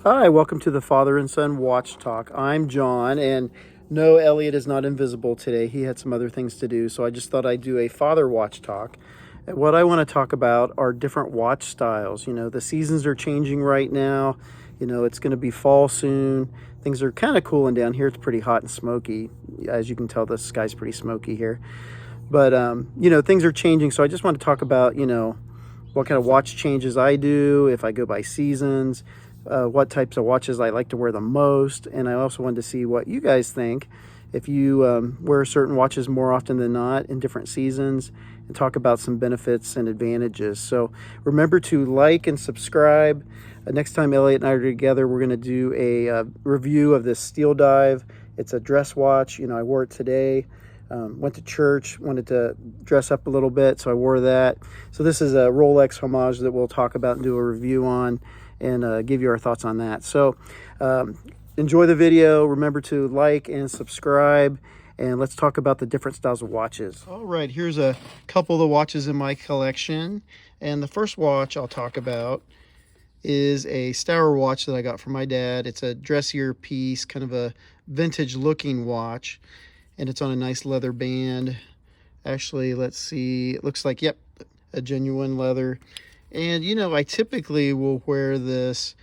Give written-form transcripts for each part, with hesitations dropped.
Hi, welcome to the Father and Son Watch Talk. I'm John, and no, Elliot is not invisible today. He had some other things to do, so I just thought I'd do a Father Watch Talk. And what I want to talk about are different watch styles. You know, the seasons are changing right now. You know, it's going to be fall soon. Things are kind of cooling down here. It's pretty hot and smoky. As you can tell, the sky's pretty smoky here. But, you know, things are changing, so I just want to talk about, what kind of watch changes I do, if I go by seasons, what types of watches I like to wear the most. And I also wanted to see what you guys think if you wear certain watches more often than not in different seasons, and talk about some benefits and advantages. So remember to like and subscribe. Next time Elliot and I are together, we're going to do a review of this Steel Dive. It's a dress watch. You know, I wore it today. Went to church, wanted to dress up a little bit, so I wore that. So this is a Rolex homage that we'll talk about and do a review on, and give you our thoughts on that. So enjoy the video. Remember to like and subscribe, and let's talk about the different styles of watches. All right, here's a couple of the watches in my collection. And the first watch I'll talk about is a Stour watch that I got from my dad. It's a dressier piece, kind of a vintage looking watch. And it's on a nice leather band. Actually, let's see, it looks like, yep, a genuine leather. And you know, I typically will wear this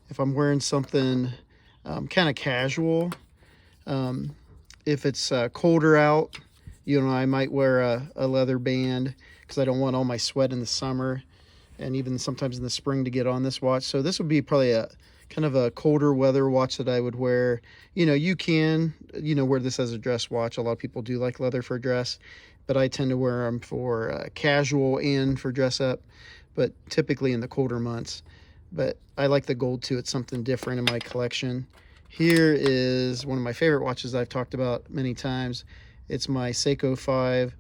if I'm wearing something kind of casual. If it's colder out, you know, I might wear a leather band because I don't want all my sweat in the summer and even sometimes in the spring to get on this watch. So this would be probably a kind of a colder weather watch that I would wear. You know, you can, wear this as a dress watch. A lot of people do like leather for dress, but I tend to wear them for casual and for dress up, but typically in the colder months. But I like the gold too. It's something different in my collection. Here is one of my favorite watches I've talked about many times. It's my Seiko 5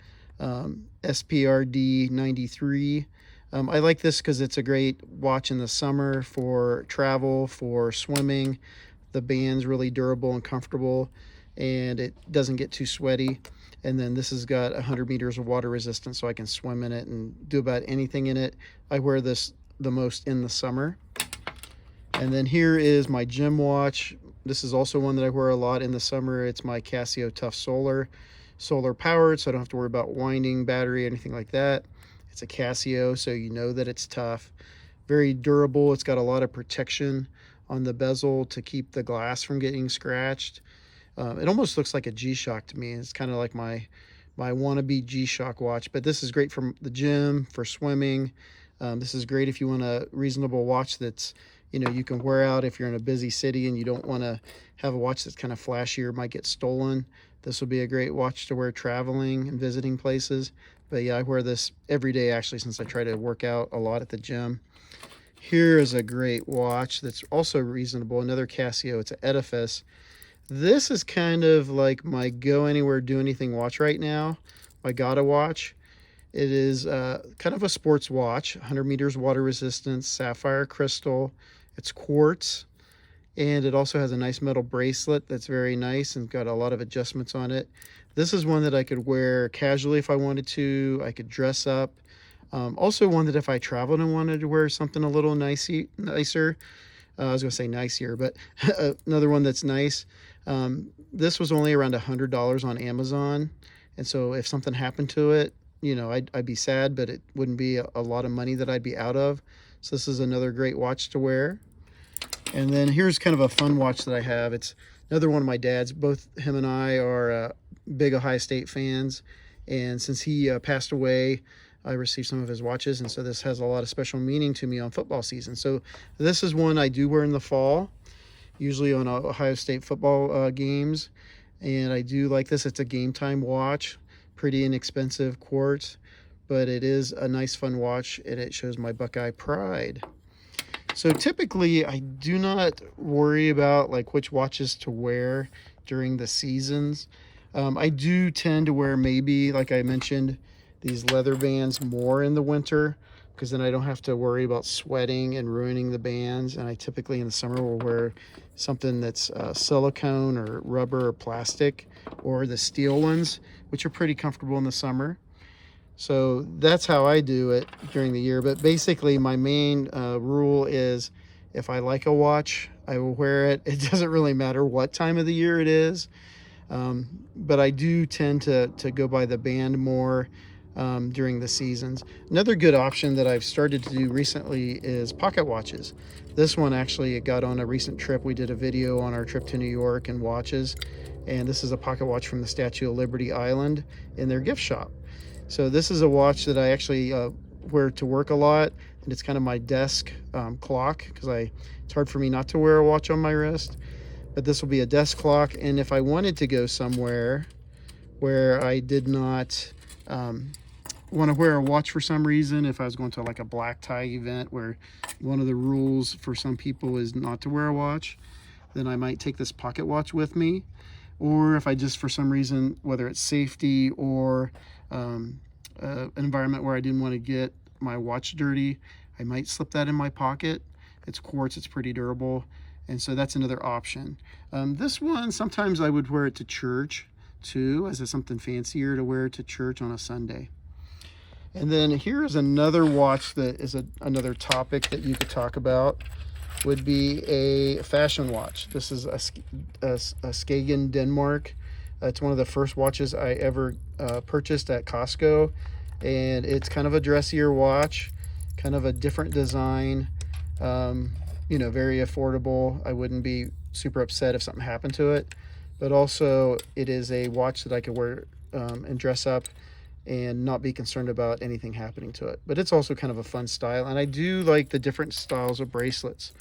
SPRD 93. I like this because it's a great watch in the summer for travel, for swimming. The band's really durable and comfortable, and it doesn't get too sweaty. And then this has got 100 meters of water resistance, so I can swim in it and do about anything in it. I wear this the most in the summer. And then here is my gym watch. This is also one that I wear a lot in the summer. It's my Casio Tough Solar powered, so I don't have to worry about winding, battery, anything like that. It's a Casio, so you know that it's tough. Very durable. It's got a lot of protection on the bezel to keep the glass from getting scratched. It almost looks like a G-Shock to me. It's kind of like my wannabe G-Shock watch, but this is great for the gym, for swimming. This is great if you want a reasonable watch that's, you can wear out if you're in a busy city and you don't want to have a watch that's kind of flashy or might get stolen. This will be a great watch to wear traveling and visiting places. But yeah, I wear this every day actually, since I try to work out a lot at the gym. Here is a great watch that's also reasonable, another Casio. It's an Edifice. This is kind of like my go anywhere, do anything watch right now, my Gotta watch. It is kind of a sports watch, 100 meters water resistance, sapphire crystal. It's quartz, and it also has a nice metal bracelet that's very nice and got a lot of adjustments on it. This is one that I could wear casually if I wanted to. I could dress up. Also one that if I traveled and wanted to wear something a little nicer, I was going to say nicer, but another one that's nice. This was only around $100 on Amazon. And so if something happened to it, I'd be sad, but it wouldn't be a lot of money that I'd be out of. So this is another great watch to wear. And then here's kind of a fun watch that I have. It's another one of my dad's. Both him and I are big Ohio State fans. And since he passed away, I received some of his watches. And so this has a lot of special meaning to me on football season. So this is one I do wear in the fall, usually on Ohio State football games. And I do like this. It's a game time watch, pretty inexpensive quartz, but it is a nice fun watch, and it shows my Buckeye pride. So typically I do not worry about like which watches to wear during the seasons. I do tend to wear, maybe like I mentioned, these leather bands more in the winter, because then I don't have to worry about sweating and ruining the bands. And I typically in the summer will wear something that's silicone or rubber or plastic, or the steel ones, which are pretty comfortable in the summer. So that's how I do it during the year. But basically my main rule is If I like a watch, I will wear it. It doesn't really matter what time of the year it is. But I do tend to go by the band more during the seasons. Another good option that I've started to do recently is pocket watches. This one actually, it got on a recent trip. We did a video on our trip to New York and watches, and this is a pocket watch from the Statue of Liberty Island in their gift shop. So this is a watch that I actually wear to work a lot, and it's kind of my desk clock, because it's hard for me not to wear a watch on my wrist. But this will be a desk clock, and if I wanted to go somewhere where I did not want to wear a watch for some reason, if I was going to like a black tie event where one of the rules for some people is not to wear a watch, then I might take this pocket watch with me. Or if I just, for some reason, whether it's safety or an environment where I didn't want to get my watch dirty, I might slip that in my pocket. It's quartz, it's pretty durable, and so that's another option. This one, sometimes I would wear it to church too, as something fancier to wear to church on a Sunday. And then here is another watch that is another topic that you could talk about, would be a fashion watch. This is a Skagen Denmark. It's one of the first watches I ever purchased at Costco, and it's kind of a dressier watch, kind of a different design, you know, very affordable. I wouldn't be super upset if something happened to it, but also it is a watch that I could wear and dress up and not be concerned about anything happening to it. But it's also kind of a fun style, and I do like the different styles of bracelets.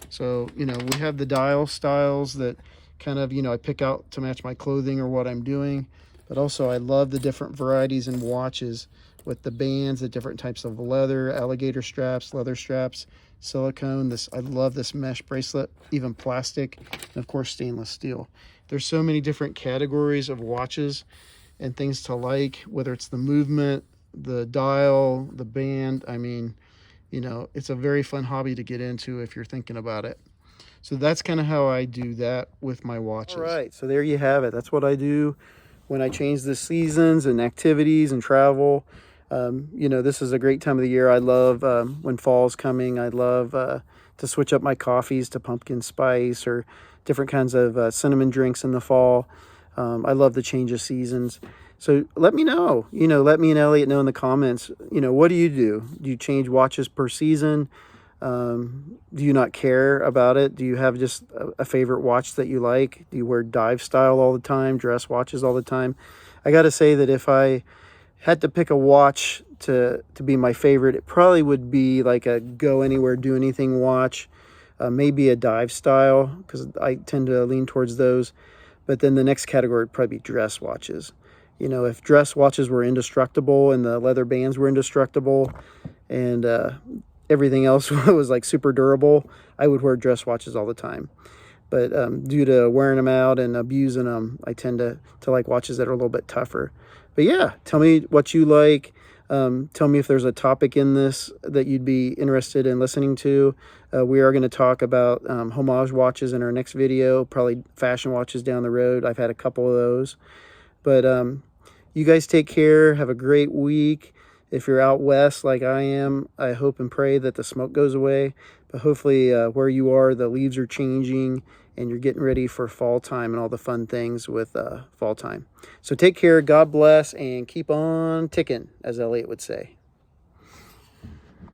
So, you know, we have the dial styles that kind of, you know, I pick out to match my clothing or what I'm doing, but also I love the different varieties in watches with the bands, the different types of leather, alligator straps, leather straps, silicone. I love this mesh bracelet, even plastic, and of course stainless steel. There's so many different categories of watches and things to like, whether it's the movement, the dial, the band. I mean, you know, it's a very fun hobby to get into if you're thinking about it. So that's kind of how I do that with my watches. All right, so there you have it. That's what I do when I change the seasons and activities and travel. You know, this is a great time of the year. I love when fall's coming. I love to switch up my coffees to pumpkin spice or different kinds of cinnamon drinks in the fall. I love the change of seasons. So let me know, you know, let me and Elliot know in the comments, you know, what do? Do you change watches per season? Do you not care about it? Do you have just a favorite watch that you like? Do you wear dive style all the time, dress watches all the time? I got to say that if I had to pick a watch to be my favorite, it probably would be like a go anywhere, do anything watch, maybe a dive style, because I tend to lean towards those. But then the next category would probably be dress watches. You know, if dress watches were indestructible and the leather bands were indestructible and everything else was like super durable, I would wear dress watches all the time. But due to wearing them out and abusing them, I tend to like watches that are a little bit tougher. But yeah, tell me what you like. Tell me if there's a topic in this that you'd be interested in listening to. We are going to talk about homage watches in our next video, probably fashion watches down the road. I've had a couple of those. But you guys take care. Have a great week. If you're out west like I am, I hope and pray that the smoke goes away. But hopefully where you are, the leaves are changing and you're getting ready for fall time and all the fun things with fall time. So take care. God bless and keep on ticking, as Elliot would say.